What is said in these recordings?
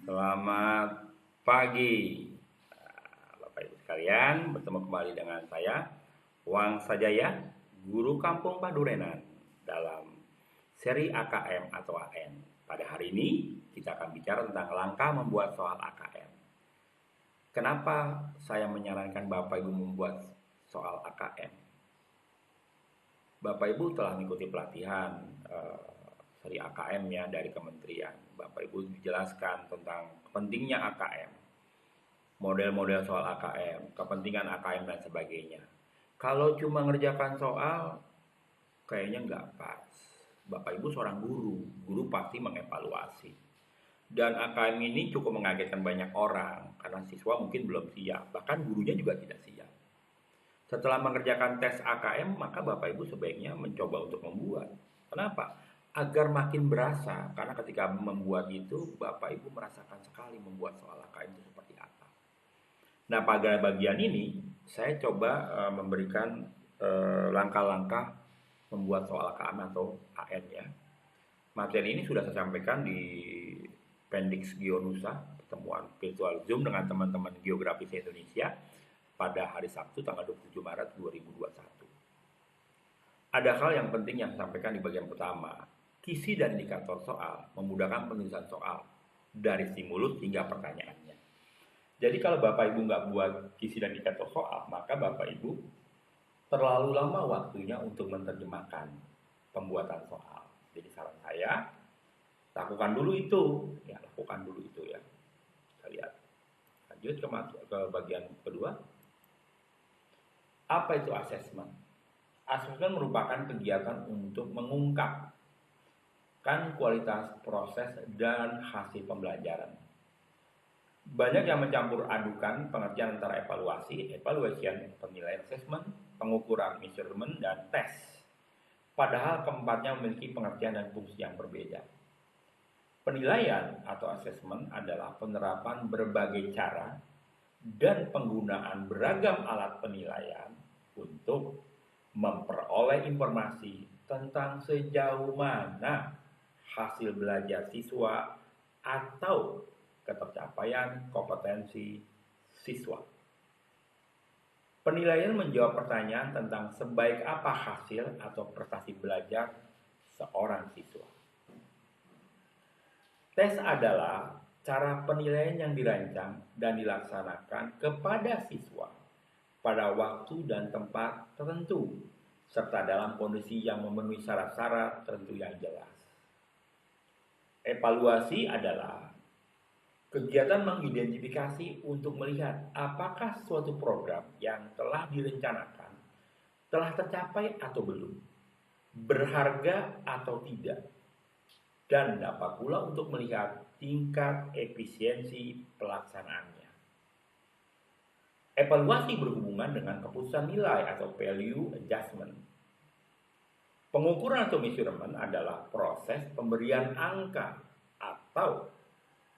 Selamat pagi, Bapak Ibu sekalian. Bertemu kembali dengan saya, Wang Sajaya, Guru Kampung Padurenan dalam seri AKM atau AN. Pada hari ini kita akan bicara tentang langkah membuat soal AKM. Kenapa saya menyarankan Bapak Ibu membuat soal AKM? Bapak Ibu telah mengikuti pelatihan seri AKM ya dari kementerian. Bapak Ibu dijelaskan tentang pentingnya AKM, model-model soal AKM, kepentingan AKM dan sebagainya. Kalau cuma ngerjakan soal, kayaknya nggak pas. Bapak Ibu seorang guru, guru pasti mengevaluasi. Dan AKM ini cukup mengagetkan banyak orang, karena siswa mungkin belum siap, bahkan gurunya juga tidak siap. Setelah mengerjakan tes AKM, maka Bapak Ibu sebaiknya mencoba untuk membuat. Kenapa? Agar makin berasa, karena ketika membuat itu, Bapak Ibu merasakan sekali membuat soal AKM itu seperti apa. Nah, pada bagian ini, saya coba memberikan langkah-langkah membuat soal AKM atau AN ya. Materi ini sudah saya sampaikan di Pendix Gionusa, pertemuan virtual Zoom dengan teman-teman geografis Indonesia pada hari Sabtu tanggal 27 Maret 2021. Ada hal yang penting yang disampaikan di bagian pertama. Kisi dan indikator soal memudahkan penulisan soal dari stimulus hingga pertanyaannya. Jadi kalau Bapak Ibu nggak buat kisi dan indikator soal, maka Bapak Ibu terlalu lama waktunya untuk menerjemahkan pembuatan soal. Jadi saran saya, lakukan dulu itu. Ya, lakukan dulu itu ya. Kita lihat. Lanjut ke bagian kedua. Apa itu asesmen? Asesmen merupakan kegiatan untuk mengungkapkan kualitas proses dan hasil pembelajaran. Banyak yang mencampur adukan pengertian antara evaluation, penilaian assessment, pengukuran measurement, dan tes. Padahal keempatnya memiliki pengertian dan fungsi yang berbeda. Penilaian atau assessment adalah penerapan berbagai cara dan penggunaan beragam alat penilaian untuk memperoleh informasi tentang sejauh mana hasil belajar siswa atau ketercapaian kompetensi siswa. Penilaian menjawab pertanyaan tentang sebaik apa hasil atau prestasi belajar seorang siswa. Tes adalah cara penilaian yang dirancang dan dilaksanakan kepada siswa pada waktu dan tempat tertentu, serta dalam kondisi yang memenuhi syarat-syarat tertentu yang jelas. Evaluasi adalah kegiatan mengidentifikasi untuk melihat apakah suatu program yang telah direncanakan telah tercapai atau belum, berharga atau tidak, dan dapat pula untuk melihat tingkat efisiensi pelaksanaannya. Evaluasi berhubungan dengan keputusan nilai atau value adjustment. Pengukuran atau measurement adalah proses pemberian angka atau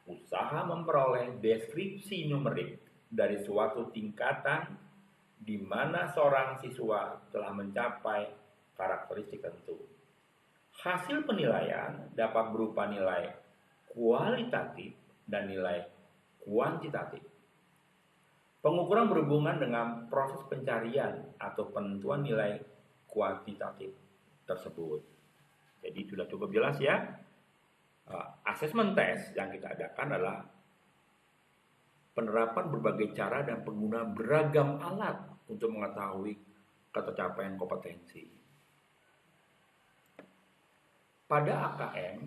usaha memperoleh deskripsi numerik dari suatu tingkatan di mana seorang siswa telah mencapai karakteristik tertentu. Hasil penilaian dapat berupa nilai kualitatif dan nilai kuantitatif. Pengukuran berhubungan dengan proses pencarian atau penentuan nilai kuantitatif tersebut. Jadi sudah cukup jelas ya. Assessment test yang kita adakan adalah penerapan berbagai cara dan penggunaan beragam alat untuk mengetahui ketercapaian kompetensi. Pada AKM,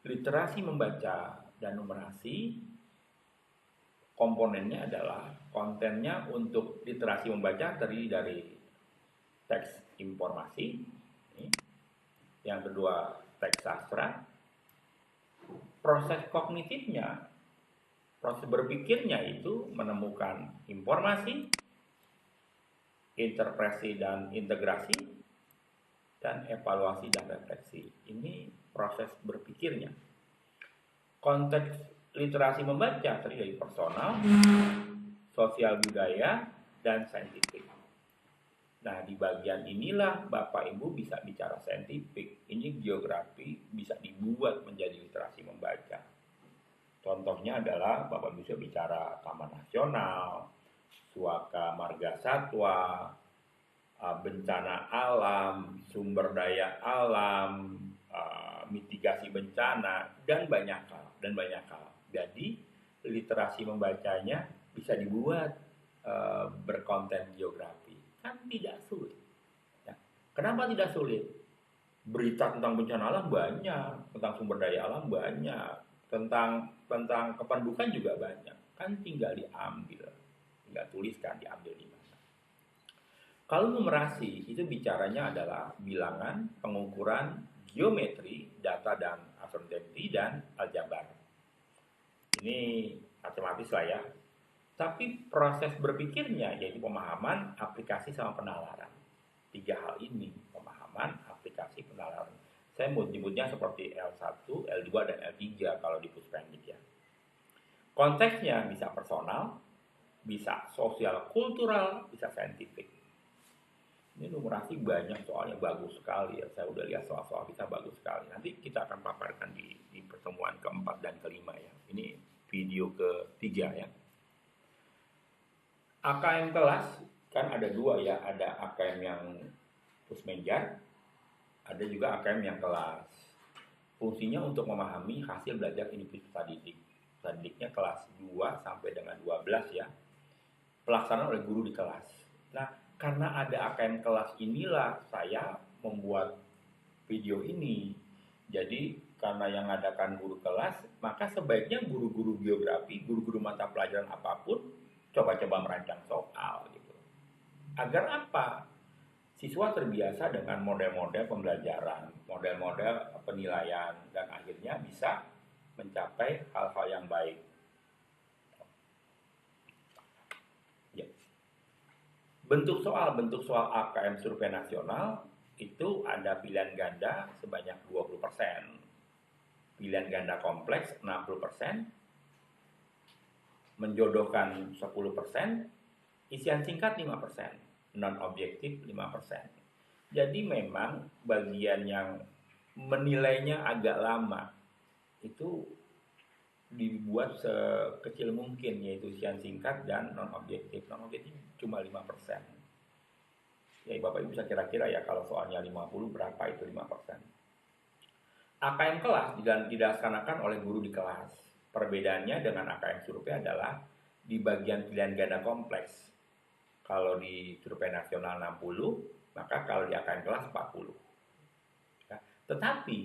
literasi membaca dan numerasi, komponennya adalah kontennya untuk literasi membaca terdiri dari teks informasi, yang kedua teks sastra, proses kognitifnya, proses berpikirnya itu menemukan informasi, interpretasi dan integrasi, dan evaluasi dan refleksi. Ini proses berpikirnya. Konteks literasi membaca terdiri dari personal, sosial budaya, dan saintifik. Nah, di bagian inilah Bapak Ibu bisa bicara saintifik. Ini geografi bisa dibuat menjadi literasi membaca. Contohnya adalah Bapak bisa bicara Taman Nasional, Suaka Marga Satwa, bencana alam, sumber daya alam, mitigasi bencana, dan banyak hal. Jadi literasi membacanya bisa dibuat berkonten geografi, kan tidak sulit. Ya. Kenapa tidak sulit? Berita tentang bencana alam banyak, tentang sumber daya alam banyak, tentang kependudukan juga banyak. Kan tinggal diambil, tinggal tuliskan diambil di mana. Kalau numerasi itu bicaranya adalah bilangan, pengukuran, geometri, data dan uncertainty dan aljabar. Ini matematis lah ya. Tapi proses berpikirnya yaitu pemahaman, aplikasi sama penalaran. 3 hal ini, pemahaman, aplikasi, penalaran. Saya mau nyebutnya seperti L1, L2, dan L3 kalau di Puspendik ya. Konteksnya bisa personal, bisa sosial kultural, bisa saintifik. Ini numerasi banyak soalnya, bagus sekali ya. Saya udah lihat soal-soal kita bagus sekali. Nanti kita akan paparkan di pertemuan keempat dan kelima ya. Ini video ketiga ya. AKM kelas kan ada 2 ya, ada AKM yang pusmenjar, ada juga AKM yang kelas. Fungsinya untuk memahami hasil belajar individu peserta didik. Peserta didiknya kelas 2 sampai dengan 12 ya. Pelaksanaan oleh guru di kelas. Nah, karena ada AKM kelas inilah saya membuat video ini. Jadi karena yang adakan guru kelas, maka sebaiknya guru-guru geografi, guru-guru mata pelajaran apapun coba-coba merancang soal gitu. Agar apa? Siswa terbiasa dengan model-model pembelajaran, model-model penilaian, dan akhirnya bisa mencapai hal-hal yang baik. Ya. Bentuk soal AKM survei nasional itu ada pilihan ganda sebanyak 20%, pilihan ganda kompleks 60%, menjodohkan 10%, isian singkat 5%, non-objektif 5%. Jadi memang bagian yang menilainya agak lama itu dibuat sekecil mungkin, yaitu isian singkat dan non-objektif. Non-objektif cuma 5%. Ya Bapak Ibu bisa kira-kira ya kalau soalnya 50 berapa itu 5%. AKM kelas dilaksanakan oleh guru di kelas. Perbedaannya dengan AKM survei adalah di bagian pilihan ganda kompleks. Kalau di survei nasional 60, maka kalau di AKM kelas 40. Ya. Tetapi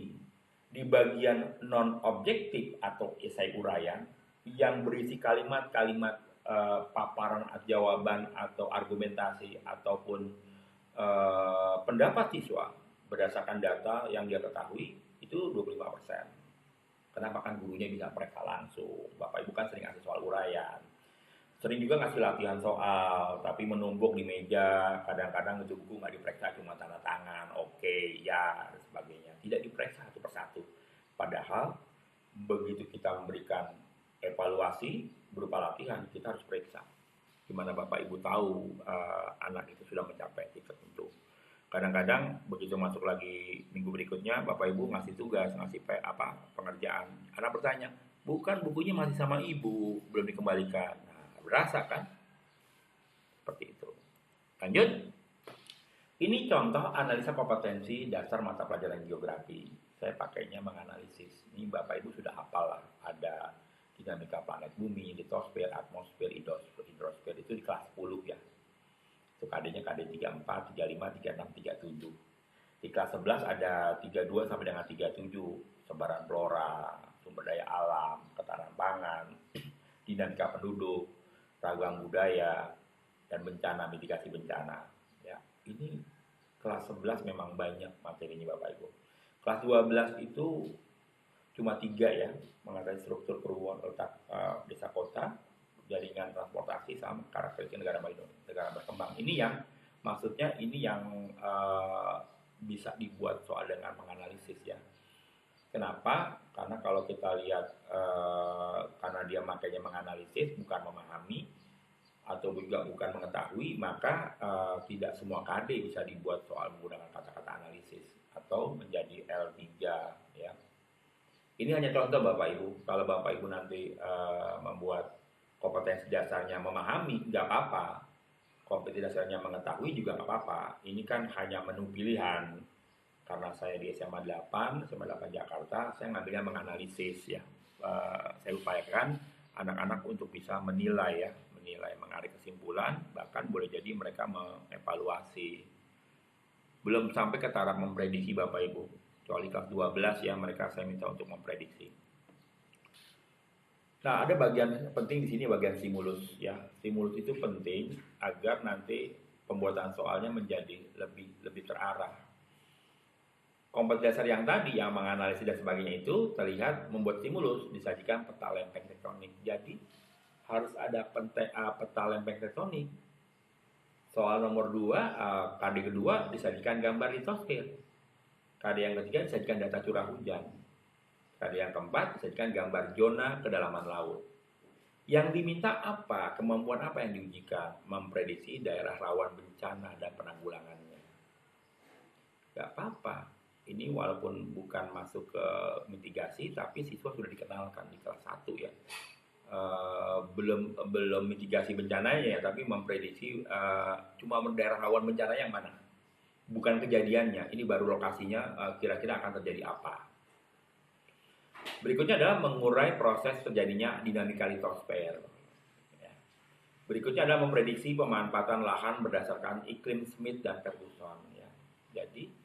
di bagian non-objektif atau esai uraian yang berisi kalimat-kalimat paparan jawaban atau argumentasi ataupun pendapat siswa berdasarkan data yang dia ketahui itu 25%. Kenapa? Kan gurunya bisa periksa langsung. Bapak Ibu kan sering ngasih soal uraian. Sering juga ngasih latihan soal, tapi menumpuk di meja. Kadang-kadang itu buku nggak diperiksa, cuma tanda tangan, oke, ya, dan sebagainya. Tidak diperiksa satu persatu. Padahal, begitu kita memberikan evaluasi berupa latihan, kita harus periksa. Gimana Bapak Ibu tahu anak itu sudah mencapai titik tertentu. Kadang-kadang begitu masuk lagi minggu berikutnya, Bapak Ibu ngasih tugas, ngasih pengerjaan. Anak bertanya, bukan bukunya masih sama ibu, belum dikembalikan. Nah, berasa kan? Seperti itu. Lanjut. Ini contoh analisa kompetensi dasar mata pelajaran geografi. Saya pakainya menganalisis. Ini Bapak Ibu sudah hafal lah. Ada dinamika planet bumi, litosfer, atmosfer, hidrosfer. Itu di kelas 10 ya. Itu KD-nya KD 34, 35, 36, 37. Di kelas 11 ada 32 sampai dengan 37. Sebaran flora, sumber daya alam, ketahanan pangan, dinamika penduduk, ragam budaya, dan bencana, mitigasi bencana. Ya, ini kelas 11 memang banyak materinya Bapak Ibu. Kelas 12 itu cuma 3 ya, mengenai struktur perhubungan letak desa kota, jaringan transportasi sama karakteristik negara berkembang. Ini yang maksudnya ini yang bisa dibuat soal dengan menganalisis ya. Kenapa? Karena kalau kita lihat karena dia makanya menganalisis bukan memahami atau juga bukan mengetahui, maka tidak semua KD bisa dibuat soal menggunakan kata-kata analisis atau menjadi L3 ya. Ini hanya contoh Bapak Ibu. Kalau Bapak Ibu nanti membuat kompetensi dasarnya memahami, nggak apa-apa. Kompetensi dasarnya mengetahui juga nggak apa-apa. Ini kan hanya menu pilihan. Karena saya di SMA 8 Jakarta, saya ngambilnya menganalisis ya. Saya upayakan anak-anak untuk bisa menilai ya, menilai, menarik kesimpulan, bahkan boleh jadi mereka mengevaluasi. Belum sampai ke taraf memprediksi Bapak Ibu. Kecuali kelas 12 ya, mereka saya minta untuk memprediksi. Nah, ada bagian penting di sini, bagian stimulus ya. Stimulus itu penting agar nanti pembuatan soalnya menjadi lebih terarah. Kompetensi dasar yang tadi yang menganalisis dan sebagainya itu terlihat membuat stimulus, disajikan peta lempeng tektonik. Jadi harus ada peta lempeng tektonik. Soal nomor 2, KD kedua disajikan gambar litosfer. KD yang ketiga disajikan data curah hujan. KD yang keempat disajikan gambar zona kedalaman laut. Yang diminta apa? Kemampuan apa yang diujikan? Memprediksi daerah rawan bencana dan penanggulangannya. Gak apa-apa. Ini walaupun bukan masuk ke mitigasi, tapi siswa sudah dikenalkan di kelas 1 ya. Belum mitigasi bencananya ya, tapi memprediksi cuma daerah rawan bencana yang mana, bukan kejadiannya. Ini baru lokasinya, kira-kira akan terjadi apa. Berikutnya adalah mengurai proses terjadinya dinamika litosfer. Ya. Berikutnya adalah memprediksi pemanfaatan lahan berdasarkan iklim Smith dan Ferguson. Ya. Jadi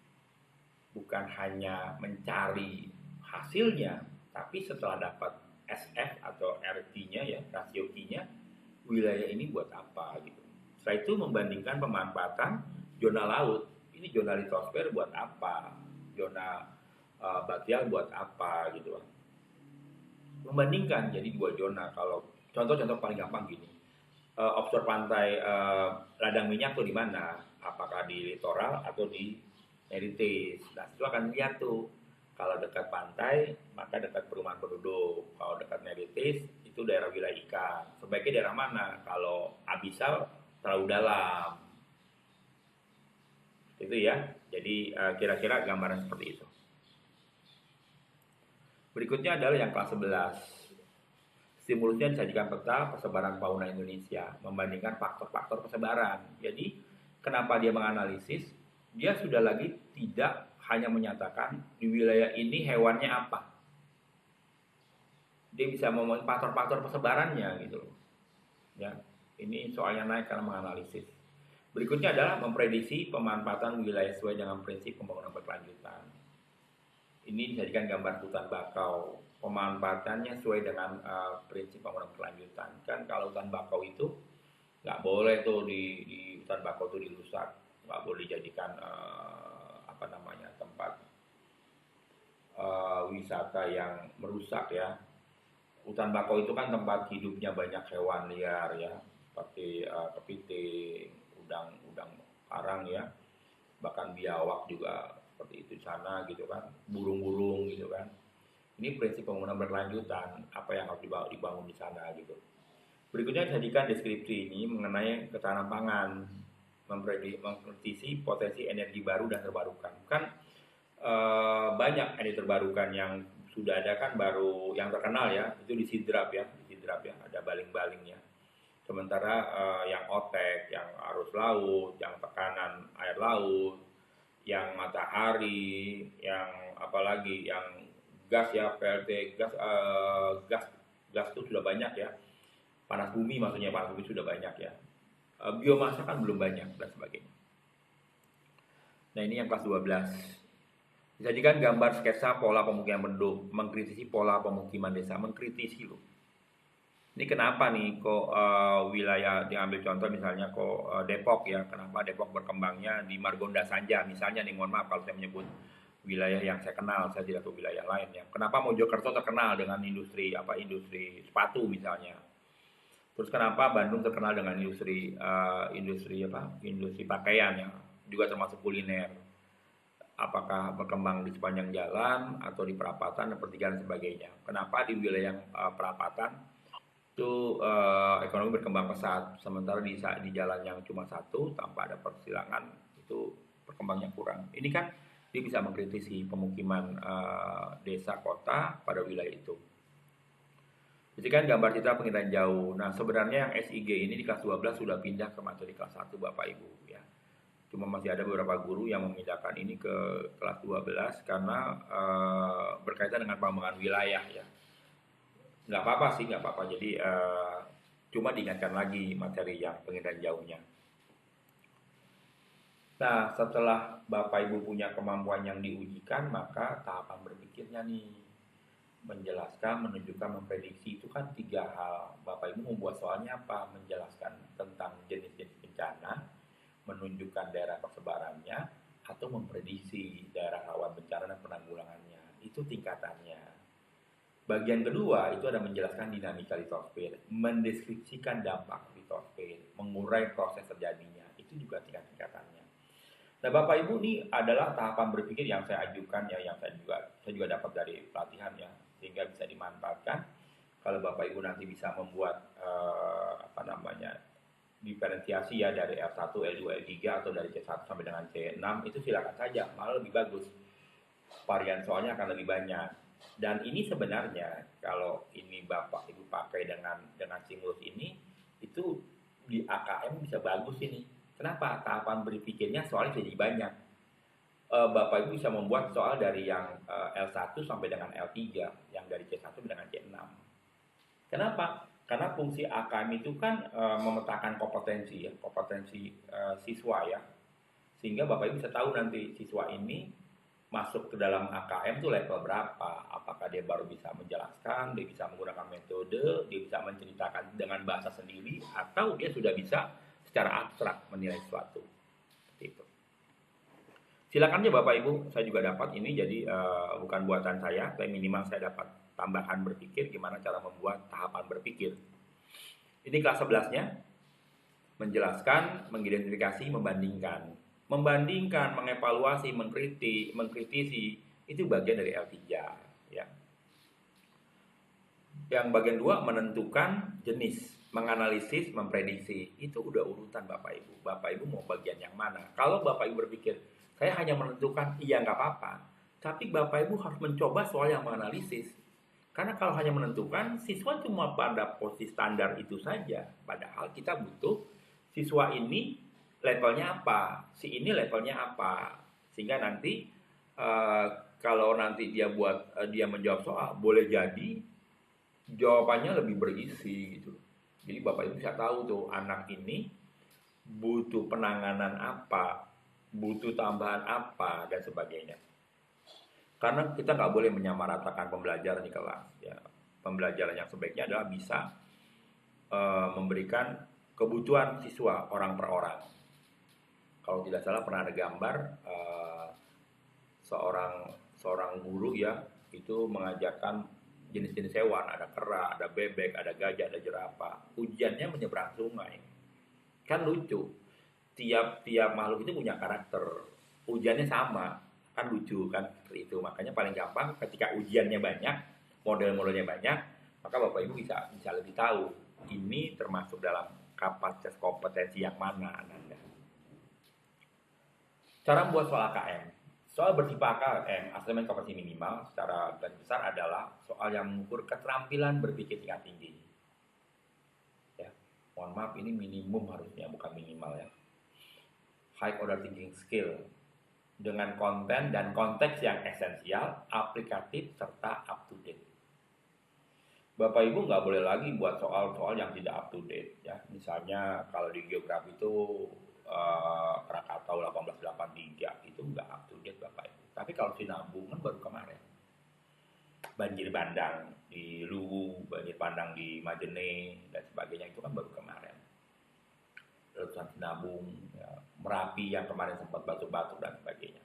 bukan hanya mencari hasilnya, tapi setelah dapat SF atau RT-nya ya, rasio Q-nya, wilayah ini buat apa gitu. Setelah itu membandingkan pemanfaatan zona laut. Ini zona litosfer buat apa? Zona batial buat apa gitu. Membandingkan jadi 2 zona. Kalau contoh-contoh paling gampang gini. Offshore pantai ladang minyak tuh di mana? Apakah di litoral atau di heritage? Nah, itu akan lihat tuh. Kalau dekat pantai, maka dekat perumahan penduduk. Kalau dekat heritage, itu daerah wilayah ikan. Sebaiknya daerah mana? Kalau abisal, terlalu dalam. Itu ya. Jadi kira-kira gambaran seperti itu. Berikutnya adalah yang kelas 11. Stimulusnya disajikan peta persebaran fauna Indonesia, membandingkan faktor-faktor persebaran. Jadi, kenapa dia menganalisis? Dia sudah lagi tidak hanya menyatakan di wilayah ini hewannya apa. Dia bisa ngomongin faktor-faktor persebarannya gitu loh. Ya, ini soalnya naik karena menganalisis. Berikutnya adalah memprediksi pemanfaatan wilayah sesuai dengan prinsip pembangunan berkelanjutan. Ini disajikan gambar hutan bakau. Pemanfaatannya sesuai dengan prinsip pembangunan berkelanjutan. Kan kalau hutan bakau itu nggak boleh tuh di hutan bakau itu dirusak, nggak boleh dijadikan tempat wisata yang merusak ya. Hutan bakau itu kan tempat hidupnya banyak hewan liar ya, seperti kepiting, udang karang ya, bahkan biawak juga seperti itu di sana gitu kan, burung-burung gitu kan. Ini prinsip pembangunan berkelanjutan, apa yang harus dibangun di sana gitu. Berikutnya sajikan deskripsi ini mengenai ketahanan pangan, memprediksi potensi energi baru dan terbarukan. Kan banyak energi terbarukan yang sudah ada kan, baru yang terkenal ya itu di Sidrap ya, ada baling-balingnya. Sementara yang otek, yang arus laut, yang tekanan air laut, yang matahari, yang apalagi yang gas ya, PLT gas itu sudah banyak ya. Panas bumi maksudnya, panas bumi sudah banyak ya. Biomasa kan belum banyak dan sebagainya. Nah, ini yang kelas 12. Dijadikan gambar sketsa pola pemukiman penduduk, mengkritisi pola pemukiman desa, mengkritisi loh. Ini kenapa nih kok wilayah diambil contoh misalnya kok Depok ya, kenapa Depok berkembangnya di Margonda Sanja misalnya nih, mohon maaf kalau saya menyebut wilayah yang saya kenal, saya tidak tahu wilayah lain ya. Kenapa Mojokerto terkenal dengan industri sepatu misalnya. Terus kenapa Bandung terkenal dengan industri pakaian ya, juga termasuk kuliner. Apakah berkembang di sepanjang jalan atau di perapatan dan pertigaan dan sebagainya. Kenapa di wilayah perapatan itu ekonomi berkembang pesat, sementara di jalan yang cuma satu tanpa ada persilangan itu berkembangnya kurang. Ini kan dia bisa mengkritisi pemukiman desa kota pada wilayah itu. Jadi kan gambar kita penginderaan jauh. Nah, sebenarnya yang SIG ini di kelas 12 sudah pindah ke materi kelas 1 Bapak Ibu ya. Cuma masih ada beberapa guru yang memindahkan ini ke kelas 12 karena berkaitan dengan pengembangan wilayah ya. Nggak apa-apa sih, nggak apa-apa. Jadi cuma diingatkan lagi materi yang penginderaan jauhnya. Nah, setelah Bapak Ibu punya kemampuan yang diujikan, maka tahapan berpikirnya nih, menjelaskan, menunjukkan, memprediksi itu kan 3 hal. Bapak Ibu membuat soalnya apa? Menjelaskan tentang jenis-jenis bencana, menunjukkan daerah persebarannya, atau memprediksi daerah rawan bencana dan penanggulangannya. Itu tingkatannya. Bagian kedua itu ada menjelaskan dinamika litosfer, mendeskripsikan dampak litosfer, mengurai proses terjadinya. Itu juga tingkat-tingkatannya. Nah, Bapak Ibu, ini adalah tahapan berpikir yang saya ajukan ya, yang saya juga dapat dari pelatihan ya, sehingga bisa dimanfaatkan. Kalau Bapak Ibu nanti bisa membuat diferensiasi ya dari L1, L2, L3 atau dari C1 sampai dengan C6, itu silakan saja, malah lebih bagus. Varian soalnya akan lebih banyak. Dan ini sebenarnya kalau ini Bapak Ibu pakai dengan stimulus ini, itu di AKM bisa bagus ini. Kenapa? Tahapan berpikirnya soalnya jadi banyak. Bapak Ibu bisa membuat soal dari yang L1 sampai dengan L3, yang dari C1 sampai dengan C6. Kenapa? Karena fungsi AKM itu kan memetakan kompetensi ya, kompetensi siswa ya. Sehingga Bapak Ibu bisa tahu nanti siswa ini masuk ke dalam AKM itu level berapa. Apakah dia baru bisa menjelaskan, dia bisa menggunakan metode, dia bisa menceritakan dengan bahasa sendiri, atau dia sudah bisa secara abstrak menilai sesuatu. Gitu. Silakan aja Bapak Ibu, saya juga dapat ini, jadi bukan buatan saya, tapi minimal saya dapat tambahan berpikir gimana cara membuat tahapan berpikir. Ini kelas 11-nya, menjelaskan, mengidentifikasi, membandingkan. Membandingkan, mengevaluasi, mengkritisi, itu bagian dari L3 ya. Yang bagian 2 menentukan jenis, menganalisis, memprediksi. Itu udah urutan Bapak Ibu. Bapak Ibu mau bagian yang mana? Kalau Bapak Ibu berpikir, saya hanya menentukan, iya nggak apa-apa. Tapi Bapak Ibu harus mencoba soal yang menganalisis. Karena kalau hanya menentukan, siswa cuma pada posisi standar itu saja. Padahal kita butuh siswa ini levelnya apa, si ini levelnya apa. Sehingga nanti kalau nanti dia menjawab soal, boleh jadi jawabannya lebih berisi gitu. Jadi Bapak Ibu bisa tahu tuh anak ini butuh penanganan apa, butuh tambahan apa dan sebagainya. Karena kita nggak boleh menyamaratakan pembelajaran di kelas. Ya. Pembelajaran yang sebaiknya adalah bisa memberikan kebutuhan siswa orang per orang. Kalau tidak salah pernah ada gambar seorang guru ya itu mengajarkan jenis-jenis hewan, ada kera, ada bebek, ada gajah, ada jerapah. Ujiannya menyeberang sungai. Kan lucu. Tiap makhluk itu punya karakter. Ujiannya sama. Kan lucu kan seperti itu. Makanya paling gampang ketika ujiannya banyak, model-modelnya banyak, maka Bapak Ibu bisa lebih tahu ini termasuk dalam kapasitas kompetensi yang mana Anda. Cara membuat soal AKM. Soal bersifat AKM, asesmen kompetensi minimal secara garis besar adalah soal yang mengukur keterampilan berpikir tingkat tinggi. Ya, mohon maaf ini minimum harusnya bukan minimal ya. High order thinking skill dengan konten dan konteks yang esensial, aplikatif serta up to date. Bapak Ibu nggak boleh lagi buat soal-soal yang tidak up to date ya. Misalnya kalau di geografi itu Krakatau 1883 itu nggak up to date Bapak Ibu. Tapi kalau Sinabung kan baru kemarin. Banjir bandang di Luwu, banjir bandang di Majene dan sebagainya itu kan baru kemarin. Letusan Sinabung, ya, Merapi yang kemarin sempat batuk-batuk dan sebagainya.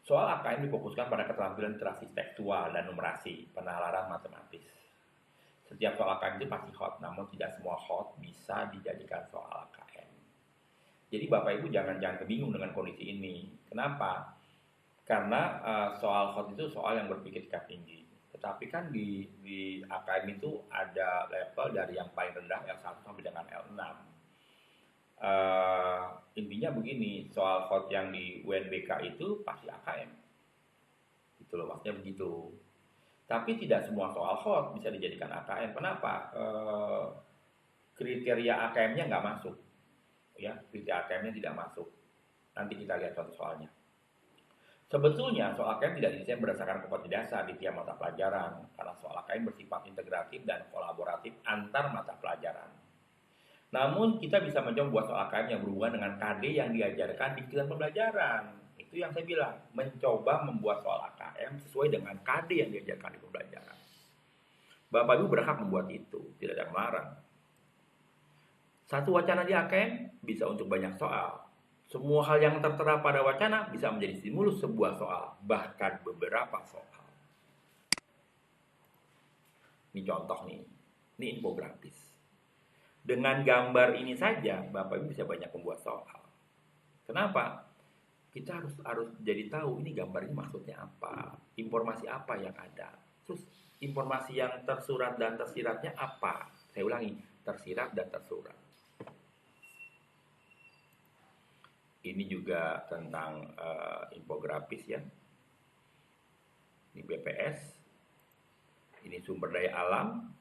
Soal AKM difokuskan pada keterampilan literasi tekstual dan numerasi, penalaran matematis. Setiap soal AKM itu pasti hot, namun tidak semua hot bisa dijadikan soal AKM. Jadi Bapak Ibu jangan kebingung dengan kondisi ini. Kenapa? Karena soal hot itu soal yang berpikir tingkat tinggi. Tetapi kan di AKM itu ada level dari yang paling rendah L1 sampai dengan L6. Eh, Intinya begini, soal hot yang di UNBK itu pasti AKM. Itu loh maksudnya begitu. Tapi tidak semua soal hot bisa dijadikan AKM. Kenapa? Kriteria AKM-nya nggak masuk, ya kriteria AKM-nya tidak masuk. Nanti kita lihat contoh soalnya. Sebetulnya soal AKM tidak didesain berdasarkan kompetensi dasar di tiap mata pelajaran, karena soal AKM bersifat integratif dan kolaboratif antar mata pelajaran. Namun kita bisa mencoba buat soal AKM yang berhubungan dengan KD yang diajarkan di kegiatan pembelajaran. Itu yang saya bilang, mencoba membuat soal AKM sesuai dengan KD yang diajarkan di pembelajaran. Bapak Ibu berhak membuat itu, tidak ada yang melarang. Satu wacana di AKM bisa untuk banyak soal. Semua hal yang tertera pada wacana bisa menjadi stimulus sebuah soal, bahkan beberapa soal. Ini contoh nih, ini infografis. Dengan gambar ini saja, Bapak Ibu bisa banyak membuat soal. Kenapa? Kita harus jadi tahu ini gambar ini maksudnya apa, informasi apa yang ada. Terus informasi yang tersurat dan tersiratnya apa? Saya ulangi, tersirat dan tersurat. Ini juga tentang infografis ya. Ini BPS. Ini sumber daya alam.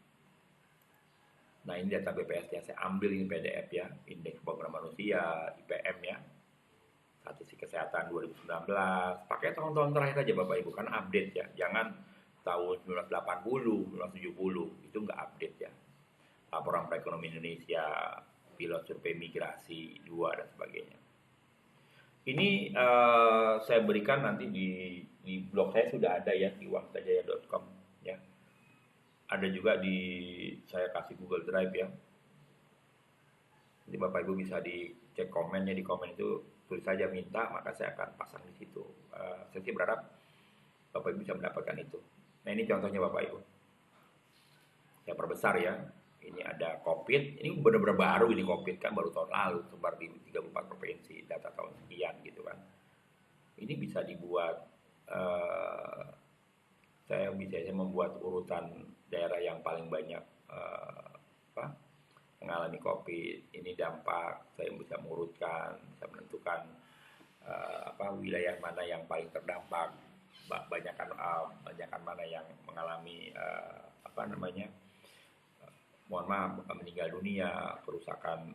Nah ini data BPS yang saya ambil ini PDF ya. Indeks pembangunan manusia, IPM ya. Statistik kesehatan 2019. Pakai tahun-tahun terakhir aja Bapak Ibu, kan update ya. Jangan tahun 1980, 1970. Itu nggak update ya. Laporan perekonomian Indonesia, pilot survei migrasi 2 dan sebagainya. Ini saya berikan nanti di blog saya sudah ada ya di uangtajaya.com ya. Ada juga saya kasih Google Drive ya. Jadi Bapak Ibu bisa dicek komennya, di komen itu tulis saja minta, maka saya akan pasang di situ. Saya sih berharap Bapak Ibu bisa mendapatkan itu. Nah ini contohnya Bapak Ibu. Saya perbesar ya. Ini ada COVID, ini benar-benar baru ini COVID kan, baru tahun lalu, sebar di 34 provinsi, data tahun sekian gitu kan. Ini bisa dibuat, saya membuat urutan daerah yang paling banyak mengalami COVID, ini dampak, saya bisa mengurutkan, bisa menentukan wilayah mana yang paling terdampak, banyakkan mana yang mengalami mohon maaf, meninggal dunia, kerusakan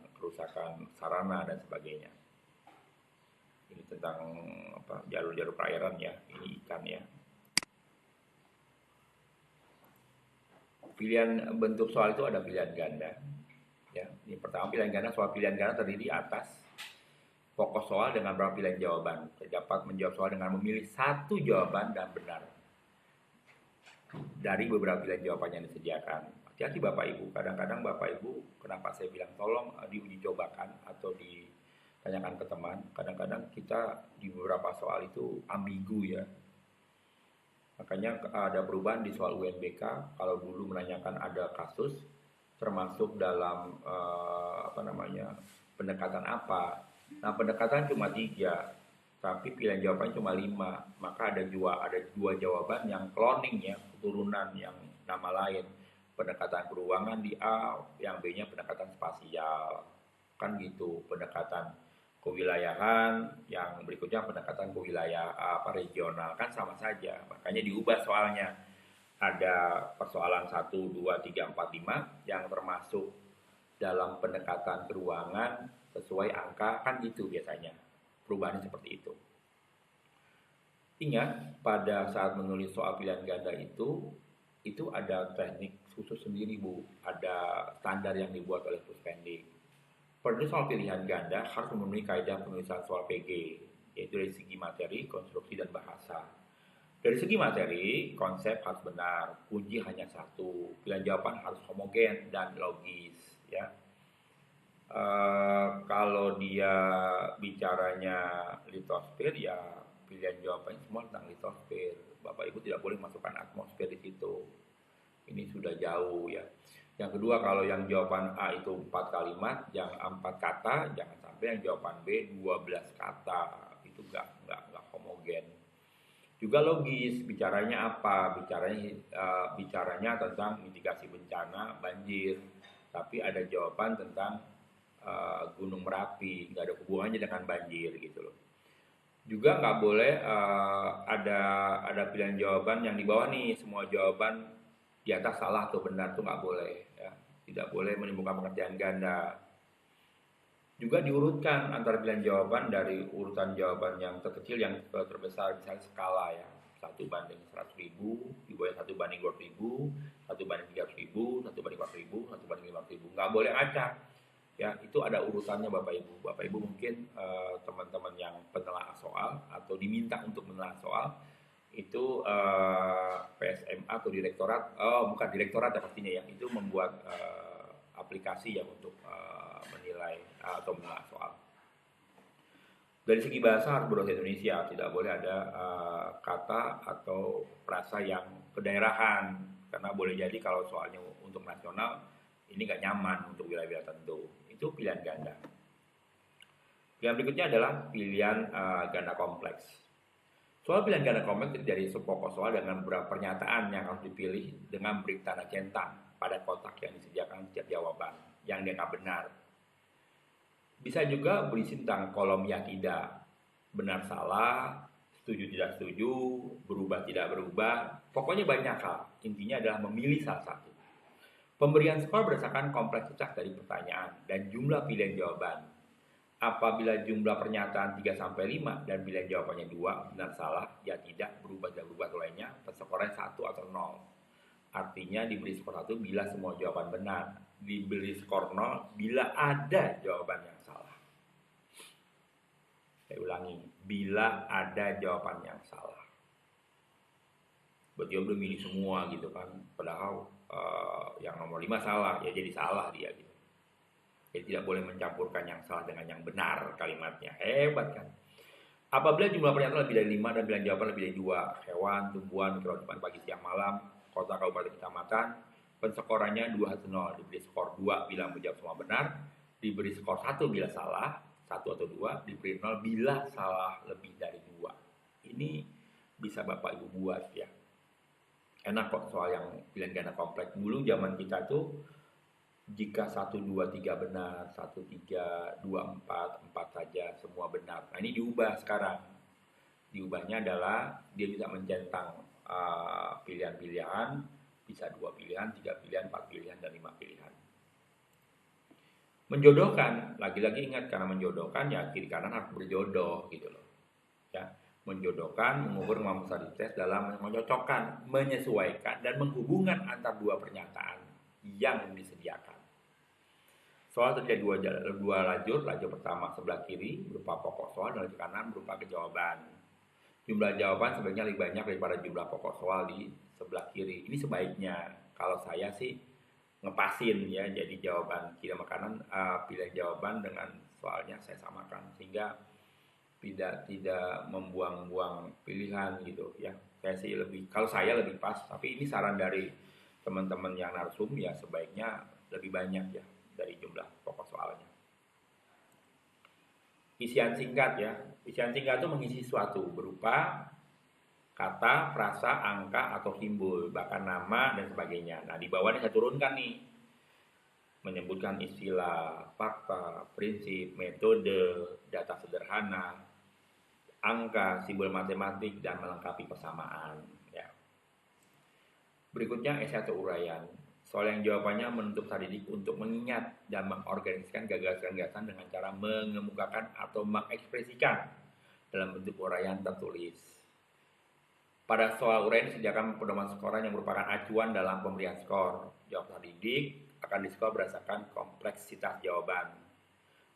sarana dan sebagainya. Ini tentang jalur-jalur perairan ya, ini ikan ya. Pilihan bentuk soal itu ada pilihan ganda. Ya, ini pertama pilihan ganda, soal pilihan ganda terdiri atas pokok soal dengan berapa pilihan jawaban. Saya dapat menjawab soal dengan memilih satu jawaban dan benar dari beberapa pilihan jawaban yang disediakan. Hati-hati Bapak Ibu, kadang-kadang Bapak Ibu, kenapa saya bilang tolong diuji cobakan atau ditanyakan ke teman. Kadang-kadang kita di beberapa soal itu ambigu ya. Makanya ada perubahan di soal UNBK. Kalau dulu menanyakan ada kasus, termasuk dalam pendekatan apa. Nah pendekatan cuma 3, tapi pilihan jawabannya cuma 5. Maka ada dua jawaban yang cloning ya, keturunan yang nama lain. Pendekatan keruangan di A, yang B-nya pendekatan spasial. Kan gitu, pendekatan kewilayahan, yang berikutnya pendekatan regional, kan sama saja. Makanya diubah soalnya. Ada persoalan 1, 2, 3, 4, 5 yang termasuk dalam pendekatan keruangan sesuai angka, kan gitu biasanya. Perubahannya seperti itu. Ingat, pada saat menulis soal pilihan ganda itu ada teknik khusus sendiri Bu, ada standar yang dibuat oleh Puspendik. Penulis soal pilihan ganda harus memenuhi kaidah penulisan soal PG, yaitu dari segi materi, konstruksi, dan bahasa. Dari segi materi, konsep harus benar, kunci hanya satu, pilihan jawaban harus homogen dan logis. Ya, kalau dia bicaranya litosfer, ya pilihan jawabannya semua tentang litosfer. Bapak Ibu tidak boleh masukkan atmosfer di situ. Ini sudah jauh ya. Yang kedua, kalau yang jawaban A itu 4 kalimat, yang 4 kata, jangan sampai yang jawaban B 12 kata. Itu enggak homogen. Juga logis, bicaranya apa? Bicaranya tentang mitigasi bencana, banjir. Tapi ada jawaban tentang Gunung Merapi, nggak ada hubungannya dengan banjir gitu loh. Juga nggak boleh ada pilihan jawaban yang di bawah nih, semua jawaban di atas salah atau benar tuh nggak boleh ya. Tidak boleh menimbulkan pengertian ganda. Juga diurutkan antara pilihan jawaban dari urutan jawaban yang terkecil yang terbesar, misalnya skala ya, 1 banding 100.000, di bawah 1 banding 200.000, 1 banding 300.000, 1 banding 4.000, 1 banding 5.000, nggak boleh acak ya. Itu ada urutannya Bapak Ibu mungkin teman-teman yang penelaah soal atau diminta untuk menelaah soal itu PSMA atau direktorat, bukan direktorat ya pastinya ya, itu membuat aplikasi ya untuk menilai atau menelaah soal. Dari segi bahasa harus berbahasa Indonesia, tidak boleh ada kata atau frasa yang kedaerahan, karena boleh jadi kalau soalnya untuk nasional ini nggak nyaman untuk wilayah tertentu. Itu pilihan ganda. Pilihan berikutnya adalah pilihan ganda kompleks. Soal pilihan ganda kompleks dari sepokok soal dengan beberapa pernyataan yang harus dipilih dengan beri tanda centang pada kotak yang disediakan setiap jawaban yang dianggap benar. Bisa juga berisi tentang kolom ya tidak, benar salah, setuju tidak setuju, berubah tidak berubah, pokoknya banyak hal. Intinya adalah memilih salah satu. Pemberian skor berdasarkan kompleksitas dari pertanyaan dan jumlah pilihan jawaban. Apabila jumlah pernyataan 3-5 dan pilihan jawabannya 2, benar salah, ya tidak, berubah tidak berubah atau lainnya, skornya 1 atau 0. Artinya diberi skor 1 bila semua jawaban benar, diberi skor 0 bila ada jawaban yang salah. Saya ulangi, bila ada jawaban yang salah. Berarti dia udah milih semua gitu kan, padahal yang nomor 5 salah, ya jadi salah dia gitu. Jadi tidak boleh mencampurkan yang salah dengan yang benar kalimatnya. Hebat kan? Apabila jumlah pernyataan lebih dari 5 dan pilihan jawaban lebih dari 2, hewan, tumbuhan, kehidupan pagi, siang, malam, kota, kabupaten, kecamatan, penskorannya 2-0, diberi skor 2 bila menjawab semua benar, diberi skor 1 bila salah, 1 atau 2, diberi 0 bila salah lebih dari 2. Ini bisa Bapak Ibu buat ya. Enak kok soal yang pilihan ganda kompleks. Dulu zaman kita tuh jika 1, 2, 3 benar, 1, 3, 2, 4 saja semua benar. Nah ini diubah sekarang. Diubahnya adalah dia bisa mencentang pilihan-pilihan, bisa 2 pilihan, 3 pilihan, 4 pilihan, dan 5 pilihan. Menjodohkan, lagi-lagi ingat karena menjodohkan ya kiri kanan harus berjodoh gitu loh. Ya, menjodohkan, mengukur kemampuan tes dalam mencocokkan, menyesuaikan dan menghubungkan antar dua pernyataan yang disediakan. Soal terjadi dua lajur pertama sebelah kiri berupa pokok soal dan lajur kanan berupa jawaban. Jumlah jawaban sebaiknya lebih banyak daripada jumlah pokok soal di sebelah kiri. Ini sebaiknya, kalau saya sih ngepasin ya, jadi jawaban kiri sama kanan pilih jawaban dengan soalnya saya samakan sehingga tidak membuang-buang pilihan gitu ya. Kalau saya lebih pas, tapi ini saran dari teman-teman yang narsum ya sebaiknya lebih banyak ya dari jumlah pokok soalnya. Isian singkat ya. Isian singkat itu mengisi suatu berupa kata, frasa, angka atau simbol, bahkan nama dan sebagainya. Nah, di bawahnya saya turunkan nih. Menyebutkan istilah, fakta, prinsip, metode, data sederhana, angka, simbol matematik dan melengkapi persamaan ya. Berikutnya esai atau uraian. Soal yang jawabannya menuntut peserta didik untuk mengingat dan mengorganisasikan gagasan-gagasan dengan cara mengemukakan atau mengekspresikan dalam bentuk uraian tertulis. Pada soal uraian disediakan pedoman skoran yang merupakan acuan dalam pemberian skor. Jawab peserta didik akan diskor berdasarkan kompleksitas jawaban.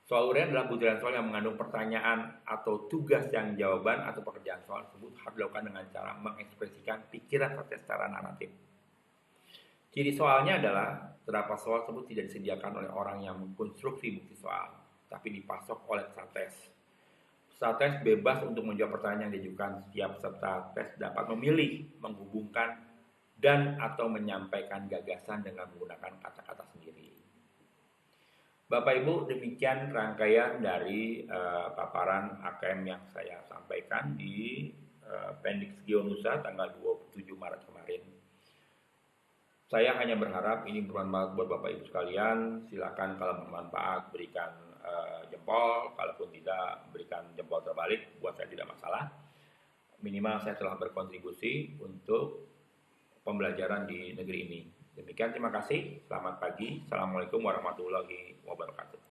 Soal uraian adalah butiran soal yang mengandung pertanyaan atau tugas yang jawaban atau pekerjaan soal tersebut harus dilakukan dengan cara mengekspresikan pikiran serta secara naratif. Ciri soalnya adalah terdapat soal tersebut tidak disediakan oleh orang yang mengkonstruksi bukti soal, tapi dipasok oleh peserta tes. Peserta tes bebas untuk menjawab pertanyaan yang diajukan. Setiap peserta tes dapat memilih, menghubungkan, dan atau menyampaikan gagasan dengan menggunakan kata-kata sendiri. Bapak Ibu, demikian rangkaian dari paparan AKM yang saya sampaikan di Pendix Geonusa tanggal 27 Maret kemarin. Saya hanya berharap ini bermanfaat buat Bapak Ibu sekalian. Silakan kalau bermanfaat berikan jempol, kalaupun tidak berikan jempol terbalik, buat saya tidak masalah. Minimal saya telah berkontribusi untuk pembelajaran di negeri ini. Demikian, terima kasih. Selamat pagi. Assalamualaikum warahmatullahi wabarakatuh.